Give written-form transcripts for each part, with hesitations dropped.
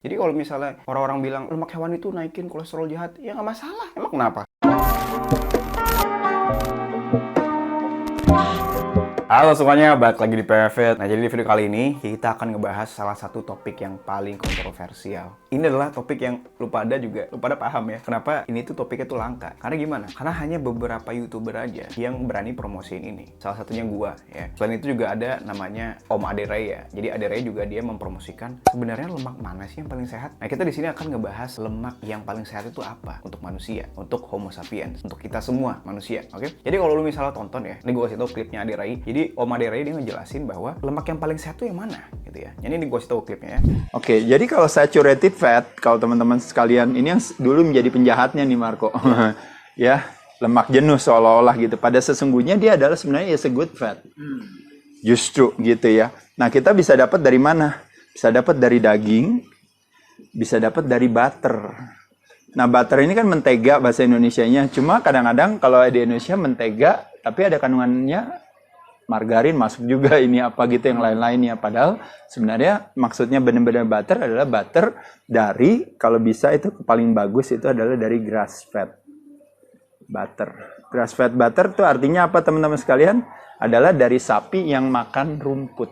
Jadi kalau misalnya orang-orang bilang lemak hewani itu naikin kolesterol jahat, ya nggak masalah. Emang kenapa? Halo semuanya, balik lagi di PFit. Nah, jadi di video kali ini kita akan ngebahas salah satu topik yang paling kontroversial. Ini adalah topik yang lu pada paham ya. Kenapa ini tuh topiknya tuh langka? Karena gimana? Karena hanya beberapa YouTuber aja yang berani promosiin ini. Salah satunya gua ya. Selain itu juga ada namanya Om Ade Ray ya. Jadi Ade Ray juga dia mempromosikan sebenarnya lemak mana sih yang paling sehat? Nah, kita di sini akan ngebahas lemak yang paling sehat itu apa untuk manusia, untuk Homo sapiens, untuk kita semua manusia, oke? Jadi kalau lu misalnya tonton ya, ini gua kasih tau klipnya Ade Ray. Jadi Om Ade Ray dia ngejelasin bahwa lemak yang paling sehat itu yang mana gitu ya. Jadi ini gue kasih tahu klipnya ya. Oke, jadi kalau saturated fat, kalau teman-teman sekalian, ini yang dulu menjadi penjahatnya nih Marco. Ya, lemak jenuh seolah-olah gitu. Pada sesungguhnya dia adalah sebenarnya is a good fat. Justru gitu ya. Nah, kita bisa dapat dari mana? Bisa dapat dari daging, bisa dapat dari butter. Nah, butter ini kan mentega bahasa Indonesianya. Cuma kadang-kadang kalau di Indonesia mentega, tapi ada kandungannya margarin masuk juga ini apa gitu yang lain-lainnya. Padahal sebenarnya maksudnya benar-benar butter adalah butter dari, kalau bisa itu paling bagus itu adalah dari grass fed butter. Grass fed butter itu artinya apa teman-teman sekalian? Adalah dari sapi yang makan rumput.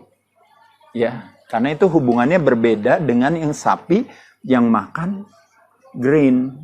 Ya, karena itu hubungannya berbeda dengan yang sapi yang makan grain.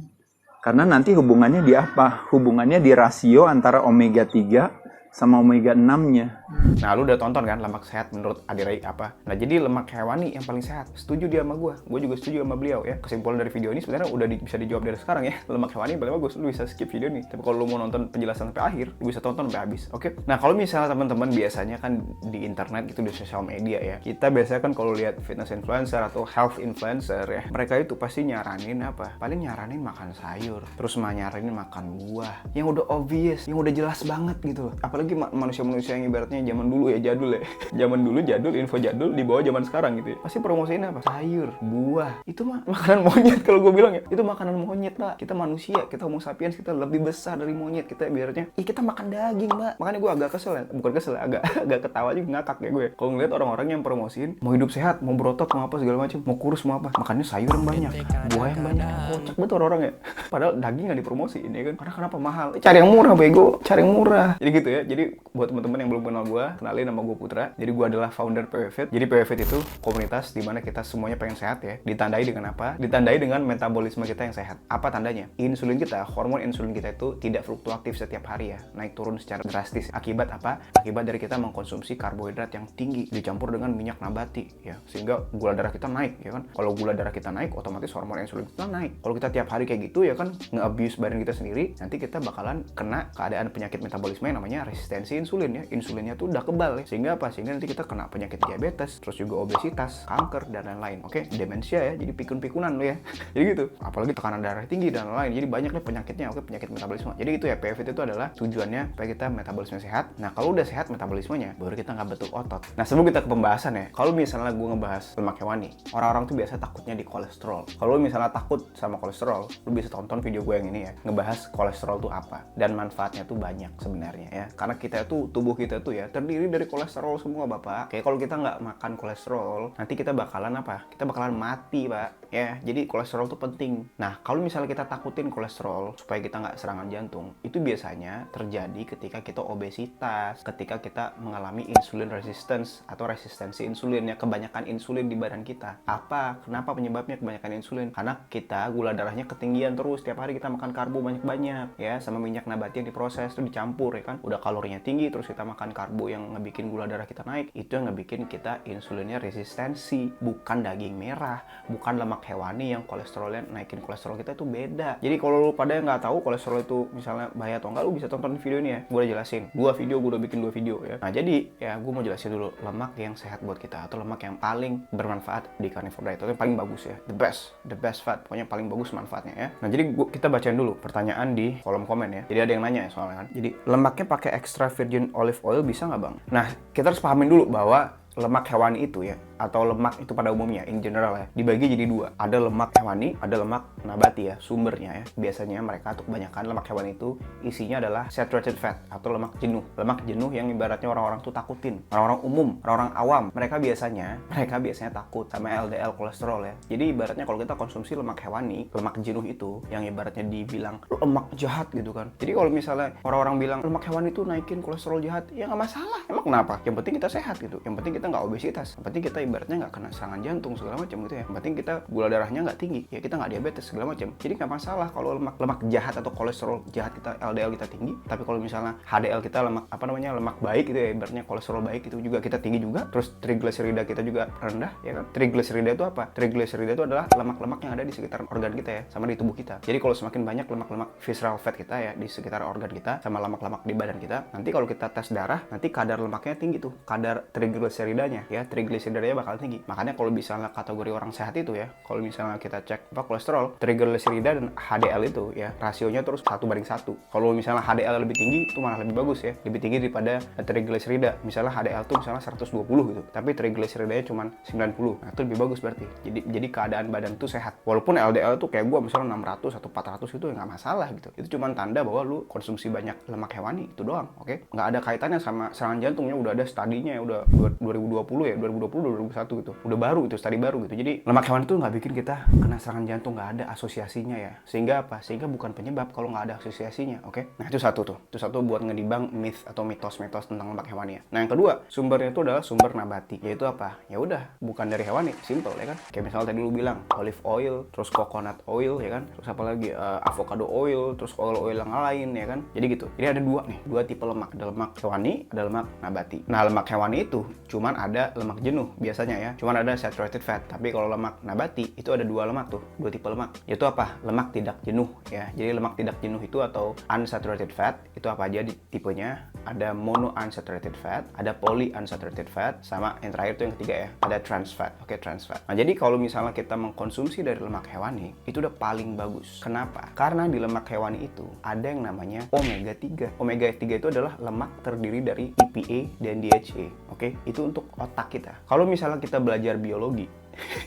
Karena nanti hubungannya di apa? Hubungannya di rasio antara omega 3 sama omega 6-nya. Nah, lu udah tonton kan lemak sehat menurut Ade Ray apa? Nah, jadi lemak hewani yang paling sehat. Setuju dia sama gue juga setuju sama beliau ya. Kesimpulan dari video ini sebenarnya udah bisa dijawab dari sekarang ya. Lemak hewani paling bagus, lu bisa skip video nih. Tapi kalau lu mau nonton penjelasan sampai akhir, lu bisa tonton sampai habis. Oke? Nah, kalau misalnya teman-teman biasanya kan di internet gitu, di sosial media ya. Kita biasanya kan kalau lihat fitness influencer atau health influencer ya, mereka itu pasti nyaranin apa? Paling nyaranin makan sayur, terus nyaranin makan buah. Yang udah obvious, yang udah jelas banget gitu. Apalagi manusia-manusia yang ibaratnya zaman dulu ya, jadul ya. Zaman dulu jadul, info jadul di bawah zaman sekarang gitu ya. Pasti promosiin apa? Sayur, buah. Itu mah makanan monyet kalau gue bilang ya. Itu makanan monyet, Mbak. Kita manusia, kita Homo sapiens, kita lebih besar dari monyet. Kita ibaratnya, kita makan daging, Mbak. Makanya gue agak kesel ya. Bukan kesel ya, agak ketawa juga, ngakak ya gue. Kalau ngeliat orang-orang yang promosiin mau hidup sehat, mau berotot, mau apa segala macam, mau kurus, mau apa. Makannya sayur yang banyak, buah yang banyak. Kocak banget orang-orang ya. Padahal daging nggak dipromosiin ya kan. Karena kenapa mahal? Cari yang murah, bego. Cari yang murah. Jadi gitu ya. Jadi buat teman-teman yang belum kenal gue, kenalin nama gue Putra. Jadi gue adalah founder PWFit. Jadi PWFit itu komunitas di mana kita semuanya pengen sehat ya. Ditandai dengan apa? Ditandai dengan metabolisme kita yang sehat. Apa tandanya? Insulin kita, hormon insulin kita itu tidak fluktuatif setiap hari ya. Naik turun secara drastis. Akibat apa? Akibat dari kita mengkonsumsi karbohidrat yang tinggi dicampur dengan minyak nabati ya. Sehingga gula darah kita naik ya kan. Kalau gula darah kita naik, otomatis hormon insulin kita naik. Kalau kita tiap hari kayak gitu ya kan, nge-abuse badan kita sendiri, nanti kita bakalan kena keadaan penyakit metabolisme yang namanya resistensi insulin ya. Insulinnya tuh udah kebal ya. Sehingga apa? Sehingga nanti kita kena penyakit diabetes, terus juga obesitas, kanker, dan lain-lain. Oke, demensia ya, jadi pikun-pikunan lo ya. Jadi gitu. Apalagi tekanan darah tinggi dan lain-lain. Jadi banyak nih penyakitnya, oke, penyakit metabolisme. Jadi itu ya, PFIT itu adalah tujuannya supaya kita metabolisme sehat. Nah, kalau udah sehat metabolismenya, baru kita nggak bentuk otot. Nah, sebelum kita ke pembahasan ya, kalau misalnya gue ngebahas lemak hewani, orang-orang tuh biasa takutnya di kolesterol. Kalau misalnya takut sama kolesterol, lu bisa tonton video gue yang ini ya, ngebahas kolesterol tuh apa dan manfaatnya tuh banyak sebenarnya ya. Karena kita tuh, tubuh kita tuh ya terdiri dari kolesterol semua, Bapak. Kayak kalau kita nggak makan kolesterol, nanti kita bakalan apa? Kita bakalan mati, Pak. Ya, jadi kolesterol tuh penting. Nah, kalau misalnya kita takutin kolesterol supaya kita nggak serangan jantung, itu biasanya terjadi ketika kita obesitas, ketika kita mengalami insulin resistance atau resistensi insulin ya, kebanyakan insulin di badan kita. Apa? Kenapa penyebabnya kebanyakan insulin? Karena kita gula darahnya ketinggian terus, tiap hari kita makan karbo banyak-banyak ya, sama minyak nabati yang diproses itu dicampur ya kan. Udah kalorinya tinggi terus kita makan karbo yang ngebikin gula darah kita naik, itu yang ngebikin kita insulinnya resistensi. Bukan daging merah, bukan lemak hewani yang kolesterolnya naikin kolesterol kita, itu beda. Jadi kalau lu pada yang nggak tahu kolesterol itu misalnya bahaya atau enggak, lu bisa tonton video ini ya. Gue udah jelasin, gue udah bikin 2 video ya. Nah, jadi ya gue mau jelasin dulu lemak yang sehat buat kita atau lemak yang paling bermanfaat di carnivore diet, itu yang paling bagus ya, the best fat, pokoknya paling bagus manfaatnya ya. Nah, jadi kita bacain dulu pertanyaan di kolom komen ya. Jadi ada yang nanya ya soalnya kan. Jadi lemaknya pakai extra virgin olive oil bisa nggak, Bang? Nah, kita harus pahamin dulu bahwa lemak hewani itu ya, atau lemak itu pada umumnya in general ya, dibagi jadi dua. Ada lemak hewani, ada lemak nabati ya, sumbernya ya. Biasanya mereka atau kebanyakan lemak hewani itu isinya adalah saturated fat atau lemak jenuh. Lemak jenuh yang ibaratnya orang-orang tuh takutin. Orang-orang umum, orang-orang awam, mereka biasanya takut sama LDL kolesterol ya. Jadi ibaratnya kalau kita konsumsi lemak hewani, lemak jenuh itu yang ibaratnya dibilang lemak jahat gitu kan. Jadi kalau misalnya orang-orang bilang lemak hewani itu naikin kolesterol jahat, ya nggak masalah. Emang kenapa? Yang penting kita sehat gitu. Yang penting kita nggak obesitas. Yang penting kita ibaratnya nggak kena serangan jantung segala macam gitu ya. Yang penting kita gula darahnya nggak tinggi, ya kita nggak diabetes segala macam. Jadi nggak masalah kalau lemak jahat atau kolesterol jahat kita, LDL kita tinggi. Tapi kalau misalnya HDL kita lemak baik gitu ya, ibaratnya kolesterol baik itu juga kita tinggi juga. Terus trigliserida kita juga rendah ya kan. Trigliserida itu apa? Trigliserida itu adalah lemak-lemak yang ada di sekitar organ kita ya, sama di tubuh kita. Jadi kalau semakin banyak lemak-lemak visceral fat kita ya di sekitar organ kita sama lemak-lemak di badan kita, nanti kalau kita tes darah, nanti kadar lemaknya tinggi tuh, kadar trigliseridanya ya, trigliseridanya bakal tinggi. Makanya kalau misalnya kategori orang sehat itu ya, kalau misalnya kita cek kolesterol, trigliserida dan HDL itu ya, rasionya terus 1:1. Kalau misalnya HDL lebih tinggi itu malah lebih bagus ya, lebih tinggi daripada trigliserida. Misalnya HDL tuh misalnya 120 gitu, tapi trigliseridanya cuma 90. Nah, itu lebih bagus berarti. Jadi keadaan badan tuh sehat. Walaupun LDL tuh kayak gua misalnya 600 atau 400 itu ya nggak masalah gitu. Itu cuma tanda bahwa lu konsumsi banyak lemak hewani itu doang, oke? Nggak ada kaitannya sama serangan jantungnya, udah ada studinya ya, udah 2020 ya, 2020 2021 gitu. Udah baru itu, studi baru gitu. Jadi lemak hewani itu nggak bikin kita kena serangan jantung, nggak ada asosiasinya ya. Sehingga apa? Sehingga bukan penyebab kalau nggak ada asosiasinya, oke? Nah, itu satu tuh. Itu satu buat ngedibang myth atau mitos-mitos tentang lemak hewani ya. Nah, yang kedua, sumbernya itu adalah sumber nabati. Yaitu apa? Ya udah, bukan dari hewani, simple ya kan. Kayak misalnya tadi lu bilang olive oil, terus coconut oil ya kan. Terus apa lagi? Avocado oil, terus oil-oil yang lain ya kan. Jadi gitu. Jadi ada dua tipe lemak. Ada lemak hewani, ada lemak nabati. Nah, lemak hewani itu cuman ada lemak jenuh biasanya ya. Cuman ada saturated fat. Tapi kalau lemak nabati itu ada dua lemak tuh, dua tipe lemak. Yaitu apa? Lemak tidak jenuh ya. Jadi lemak tidak jenuh itu atau unsaturated fat itu apa aja di tipenya? Ada monounsaturated fat, ada polyunsaturated fat, sama yang terakhir tuh yang ketiga ya, ada trans fat. Oke, trans fat. Nah, jadi kalau misalnya kita mengkonsumsi dari lemak hewani, itu udah paling bagus. Kenapa? Karena di lemak hewani itu ada yang namanya omega 3. Omega 3 itu adalah lemak terdiri dari EPA dan DHA. Oke, itu untuk otak kita. Kalau misalnya kita belajar biologi,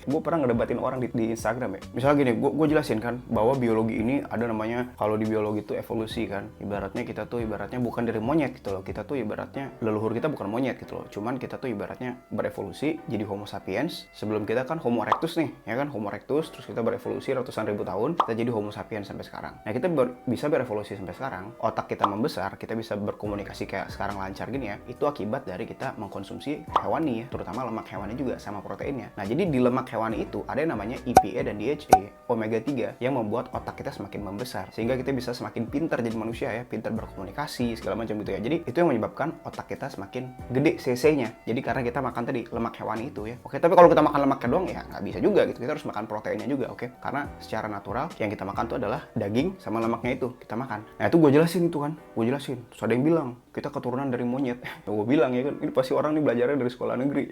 gue pernah ngedebatin orang di Instagram ya. Misalnya gini, gue jelasin kan bahwa biologi ini ada namanya, kalau di biologi itu evolusi kan. Ibaratnya kita tuh ibaratnya bukan dari monyet gitu loh. Kita tuh ibaratnya leluhur kita bukan monyet gitu loh. Cuman kita tuh ibaratnya berevolusi jadi Homo sapiens. Sebelum kita kan Homo erectus nih, ya kan, Homo erectus, terus kita berevolusi ratusan ribu tahun, kita jadi Homo sapiens sampai sekarang. Nah, kita bisa berevolusi sampai sekarang, otak kita membesar, kita bisa berkomunikasi kayak sekarang lancar gini ya. Itu akibat dari kita mengkonsumsi hewani ya, terutama lemak hewani juga sama proteinnya. Nah, jadi di lemak hewani itu ada yang namanya EPA dan DHA, omega 3, yang membuat otak kita semakin membesar sehingga kita bisa semakin pintar jadi manusia ya, pintar berkomunikasi segala macam gitu ya. Jadi itu yang menyebabkan otak kita semakin gede cc-nya. Jadi karena kita makan tadi lemak hewani itu ya. Oke, tapi kalau kita makan lemaknya doang ya nggak bisa juga gitu. Kita harus makan proteinnya juga, oke? Karena secara natural yang kita makan itu adalah daging sama lemaknya itu kita makan. Nah, itu gue jelasin itu kan. Gue jelasin. Terus ada yang bilang, kita keturunan dari monyet. Gue bilang ya kan, ini pasti orang nih belajarnya dari sekolah negeri.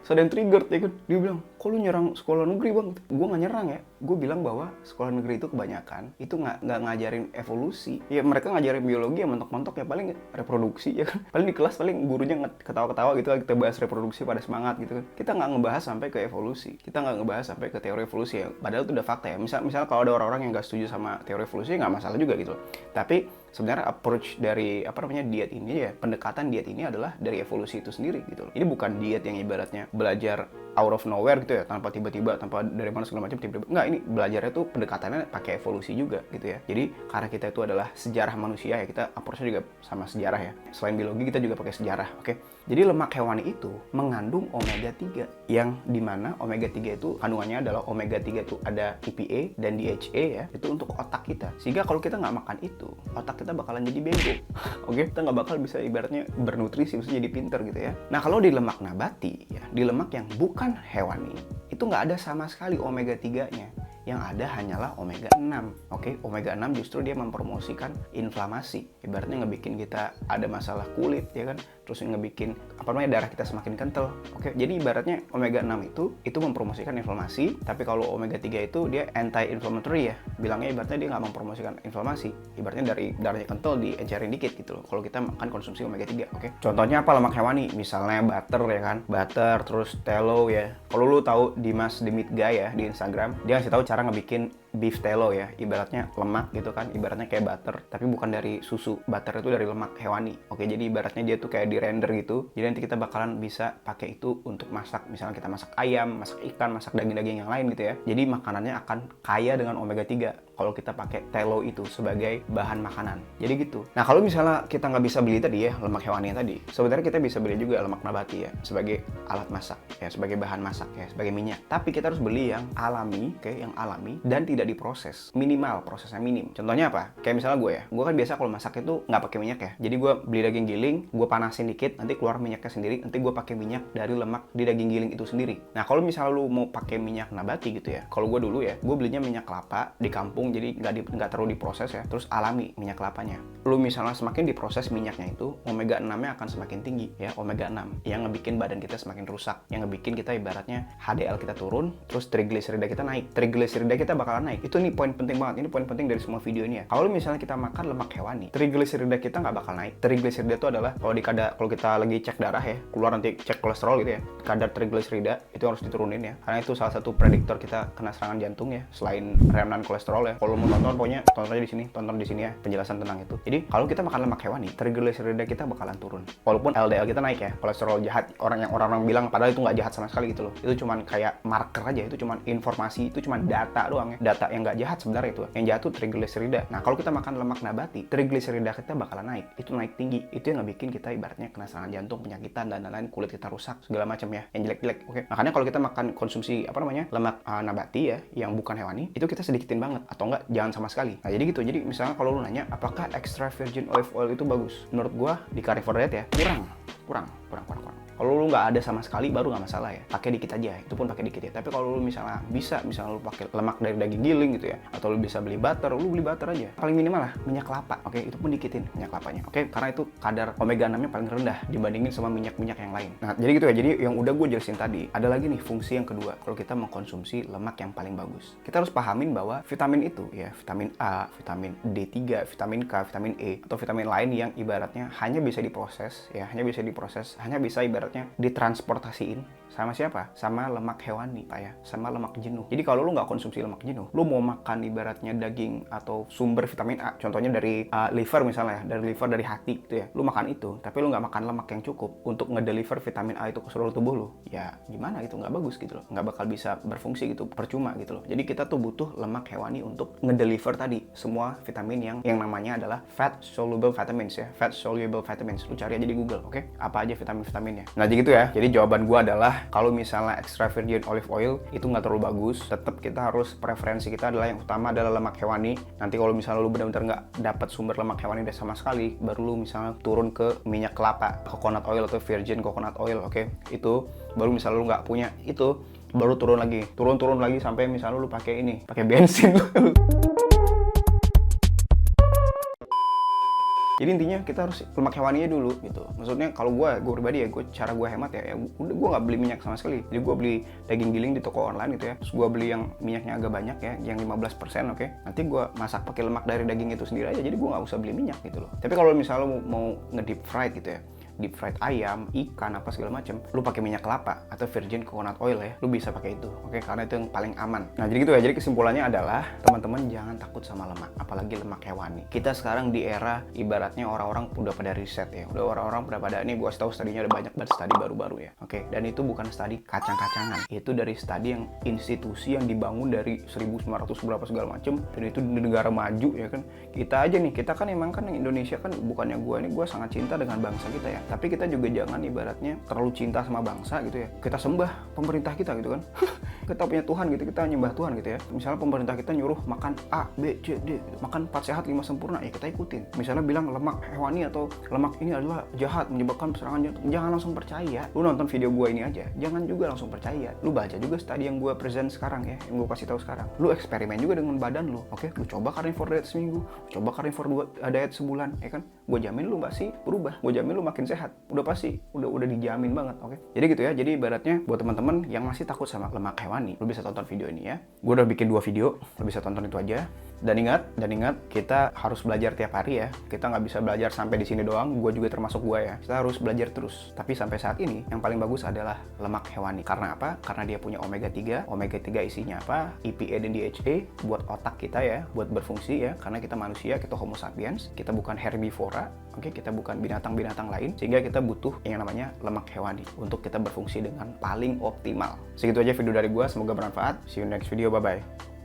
Terus ada yang triggered ya kan. Dia bilang, kok lu nyerang sekolah negeri bang? Gue nggak nyerang ya. Gue bilang bahwa sekolah negeri itu kebanyakan itu nggak ngajarin evolusi. Ya mereka ngajarin biologi ya mentok-mentok ya paling reproduksi ya kan. Paling di kelas paling gurunya ketawa-ketawa gitu lah, kita bahas reproduksi pada semangat gitu kan. Kita nggak ngebahas sampai ke evolusi. Kita nggak ngebahas sampai ke teori evolusi ya. Padahal itu udah fakta ya. Misalnya kalau ada orang-orang yang nggak setuju sama teori evolusi nggak masalah juga gitu. Tapi sebenarnya approach dari diet ini ya, pendekatan diet ini adalah dari evolusi itu sendiri gitu loh. Ini bukan diet yang ibaratnya belajar out of nowhere gitu ya, tanpa tiba-tiba, tanpa dari mana segala macam tiba-tiba. Enggak, ini belajarnya tuh pendekatannya pakai evolusi juga gitu ya. Jadi karena kita itu adalah sejarah manusia ya, kita approach-nya juga sama sejarah ya. Selain biologi kita juga pakai sejarah, oke? Jadi lemak hewani itu mengandung omega 3 yang dimana omega 3 itu kandungannya adalah omega 3 itu ada EPA dan DHA ya, itu untuk otak kita. Sehingga kalau kita nggak makan itu, otak kita bakalan jadi bego. Oke, kita nggak bakal bisa ibaratnya bernutrisi, bisa jadi pinter gitu ya. Nah, kalau di lemak nabati ya, di lemak yang bukan hewani, itu nggak ada sama sekali omega 3-nya. yang ada hanyalah omega 6. Oke, omega 6 justru dia mempromosikan inflamasi. Ibaratnya ngebikin kita ada masalah kulit, ya kan? Terus ngebikin darah kita semakin kental. Oke, jadi ibaratnya omega 6 itu mempromosikan inflamasi, tapi kalau omega 3 itu dia anti-inflammatory ya. Bilangnya ibaratnya dia nggak mempromosikan inflamasi. Ibaratnya dari darahnya kental diencerin dikit gitu loh. Kalau kita makan konsumsi omega 3, oke. Contohnya apa? Lemak hewani, misalnya butter ya kan. Butter, terus tallow ya. Kalau lu tahu Dimas The Meat Guy ya di Instagram, dia ngasih tahu cara ngebikin beef tallow ya, ibaratnya lemak gitu kan, ibaratnya kayak butter, tapi bukan dari susu. Butter itu dari lemak hewani. Oke, jadi ibaratnya dia tuh kayak di render gitu. Jadi nanti kita bakalan bisa pakai itu untuk masak. Misalnya kita masak ayam, masak ikan, masak daging-daging yang lain gitu ya. Jadi makanannya akan kaya dengan omega 3 kalau kita pakai tallow itu sebagai bahan makanan. Jadi gitu. Nah, kalau misalnya kita nggak bisa beli tadi ya, lemak hewani tadi, sebenarnya kita bisa beli juga lemak nabati ya, sebagai alat masak ya, sebagai bahan masak ya, sebagai minyak. Tapi kita harus beli yang alami, oke, yang alami dan tidak diproses, minimal prosesnya minim. Contohnya apa? Kayak misalnya gue kan biasa kalau masak itu nggak pakai minyak ya. Jadi gue beli daging giling, gue panasin dikit, nanti keluar minyaknya sendiri, nanti gue pakai minyak dari lemak di daging giling itu sendiri. Nah, kalau misalnya lu mau pakai minyak nabati gitu ya, kalau gue dulu ya, gue belinya minyak kelapa di kampung, jadi nggak terlalu diproses ya, terus alami minyak kelapanya. Lu misalnya semakin diproses minyaknya itu, omega 6-nya akan semakin tinggi ya, omega 6 yang ngebikin badan kita semakin rusak, yang ngebikin kita ibaratnya HDL kita turun, terus trigliserida kita naik, trigliserida kita bakalan naik. Itu nih poin penting banget, ini poin penting dari semua video ini ya. Kalau misalnya kita makan lemak hewani, trigliserida kita nggak bakal naik. Trigliserida itu adalah kalau kita lagi cek darah ya, keluar nanti cek kolesterol gitu ya, kadar trigliserida itu harus diturunin ya, karena itu salah satu prediktor kita kena serangan jantung ya, selain remnant kolesterol ya. Kalau mau nonton pokoknya tonton di sini ya penjelasan tentang itu. Jadi kalau kita makan lemak hewani, trigliserida kita bakalan turun. Walaupun LDL kita naik ya, kolesterol jahat, orang bilang padahal itu nggak jahat sama sekali gitu loh. Itu cuman kayak marker aja, itu cuman informasi, itu cuman data doang ya. Data yang nggak jahat sebenarnya itu. Yang jahat tuh trigliserida. Nah, kalau kita makan lemak nabati, trigliserida kita bakalan naik. Itu naik tinggi. Itu yang ngebikin kita ibaratnya kena serangan jantung, penyakitan dan lain-lain, kulit kita rusak segala macam ya, yang jelek-jelek. Oke. Makanya kalau kita makan konsumsi lemak nabati ya, yang bukan hewani, itu kita sedikitin banget atau enggak jangan sama sekali. Nah, jadi gitu. Jadi misalnya kalau lu nanya apakah extra virgin olive oil itu bagus? Menurut gua di carnivore diet ya, kurang. Kalau lu nggak ada sama sekali baru nggak masalah ya, pakai dikit aja, itu pun pakai dikit ya. Tapi kalau lu misalnya lu pakai lemak dari daging giling gitu ya, atau lu bisa beli butter, lu beli butter aja. Paling minimal lah minyak kelapa, oke, itu pun dikitin minyak kelapanya, oke, karena itu kadar omega 6-nya paling rendah dibandingin sama minyak-minyak yang lain. Nah, jadi gitu ya. Jadi yang udah gue jelasin tadi, ada lagi nih fungsi yang kedua kalau kita mengkonsumsi lemak yang paling bagus. Kita harus pahamin bahwa vitamin itu ya, vitamin A, vitamin D3, vitamin K, vitamin E, atau vitamin lain yang ibaratnya hanya bisa diproses ya, hanya bisa ibaratnya ditransportasiin sama siapa? Sama lemak hewani, Pak ya, sama lemak jenuh. Jadi kalau lu nggak konsumsi lemak jenuh, lu mau makan ibaratnya daging atau sumber vitamin A, contohnya dari liver misalnya ya, dari hati gitu ya, lu makan itu, tapi lu nggak makan lemak yang cukup untuk ngedeliver vitamin A itu ke seluruh tubuh lu, ya gimana gitu, nggak bagus gitu loh, nggak bakal bisa berfungsi gitu, percuma gitu loh. Jadi kita tuh butuh lemak hewani untuk ngedeliver tadi semua vitamin yang namanya adalah fat soluble vitamins ya, fat soluble vitamins. Lu cari aja di Google, oke? Apa aja vitaminnya. Nah, jadi gitu ya. Jadi jawaban gua adalah kalau misalnya extra virgin olive oil itu nggak terlalu bagus, tetap kita harus preferensi kita adalah yang utama adalah lemak hewani. Nanti kalau misalnya lu benar-benar nggak dapat sumber lemak hewani dari sama sekali, baru lu misalnya turun ke minyak kelapa, coconut oil atau virgin coconut oil, oke? Itu baru misalnya lu nggak punya itu, baru turun lagi sampai misalnya lu pakai bensin. Jadi intinya kita harus lemak hewaninya dulu gitu. Maksudnya kalau gue pribadi ya, cara gue hemat ya udah gue nggak beli minyak sama sekali. Jadi gue beli daging giling di toko online gitu ya. Terus gue beli yang minyaknya agak banyak ya, yang 15%, oke. Nanti gue masak pakai lemak dari daging itu sendiri aja. Jadi gue nggak usah beli minyak gitu loh. Tapi kalau misalnya lo mau nge-deep fried gitu ya, deep fried ayam, ikan, apa segala macam, lu pakai minyak kelapa atau virgin coconut oil ya, lu bisa pakai itu, oke? Karena itu yang paling aman. Nah, jadi gitu ya. Jadi kesimpulannya adalah teman-teman jangan takut sama lemak, apalagi lemak hewani. Kita sekarang di era ibaratnya orang-orang udah pada riset ya, orang-orang udah pada ini, gua tahu studinya udah banyak banget, studi baru-baru ya, oke? Dan itu bukan studi kacang-kacangan, itu dari studi yang institusi yang dibangun dari 1900 berapa segala macam, dan itu di negara maju ya kan. Kita aja nih, kita kan emang kan Indonesia kan, bukannya gua sangat cinta dengan bangsa kita ya. Tapi kita juga jangan ibaratnya terlalu cinta sama bangsa gitu ya. Kita sembah pemerintah kita gitu kan. Kita punya Tuhan gitu, kita nyembah Tuhan gitu ya. Misalnya pemerintah kita nyuruh makan A, B, C, D, makan 4 sehat 5 sempurna, ya kita ikutin. Misalnya bilang lemak hewani atau lemak ini adalah jahat, menyebabkan serangan jantung, jangan langsung percaya. Lu nonton video gua ini aja, jangan juga langsung percaya. Lu baca juga tadi yang gua present sekarang ya, yang gua kasih tahu sekarang. Lu eksperimen juga dengan badan lu, oke? Lu coba carnivore diet seminggu, coba carnivore diet sebulan, ya kan? Gua jamin lu pasti berubah, gua jamin lu makin sehat. Udah pasti, udah dijamin banget, oke? Jadi gitu ya, jadi ibaratnya buat teman-teman yang masih takut sama lemak hewani, lu bisa tonton video ini ya. Gua udah bikin 2 video, lu bisa tonton itu aja. Dan ingat, kita harus belajar tiap hari ya. Kita nggak bisa belajar sampai di sini doang. Gue juga termasuk gue ya. Kita harus belajar terus. Tapi sampai saat ini, yang paling bagus adalah lemak hewani. Karena apa? Karena dia punya omega 3. Omega 3 isinya apa? EPA dan DHA buat otak kita ya, buat berfungsi ya. Karena kita manusia, kita homo sapiens. Kita bukan herbivora. Oke, kita bukan binatang-binatang lain. Sehingga kita butuh yang namanya lemak hewani untuk kita berfungsi dengan paling optimal. Segitu aja video dari gue. Semoga bermanfaat. See you next video. Bye-bye.